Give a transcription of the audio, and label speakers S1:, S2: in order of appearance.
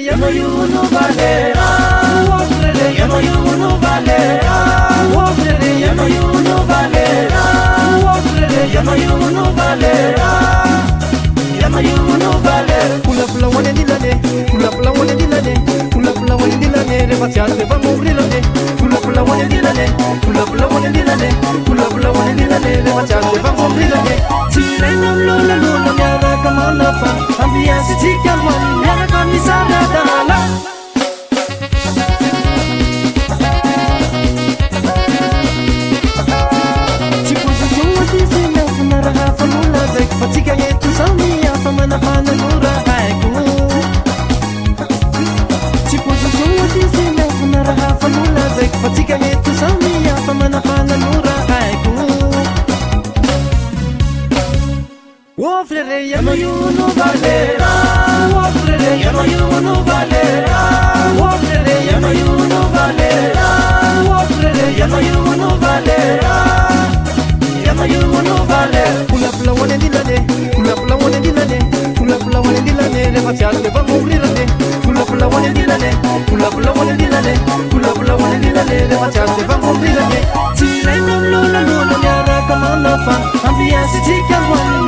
S1: Ya no yuno valera, ya no yuno valera, ya no yuno valera, ya no yuno valera, ya no yuno valera. Pula pula wane dilane, pula pula wane dilane, pula pula wane dilane, le paciate va mubrilane. Pula pula wane dilane, pula pula wane dilane, pula pula wane dilane, le paciate va mubrilane. Tirena lola lola nyara kamana fa, ambia si tika wan nyara kamisara dala. Fatika yetu samia famana fana nura haiku Chipuzu suwa sisi na funara hafa nula zek Fatika yetu samia famana fana nura haiku Woflere ya no yuno valera Woflere ya no yuno valera Woflere ya no yuno valera Woflere ya no yuno valera Pula pula wane dilane, pula pula wane dilane, pula pula wane dilane, le paciate va mubrilane. Pula pula wane dilane, pula pula wane dilane, pula pula wane dilane, le paciate va mubrilane. Tirena lola lola nyara kamana fa, ambia si tika wan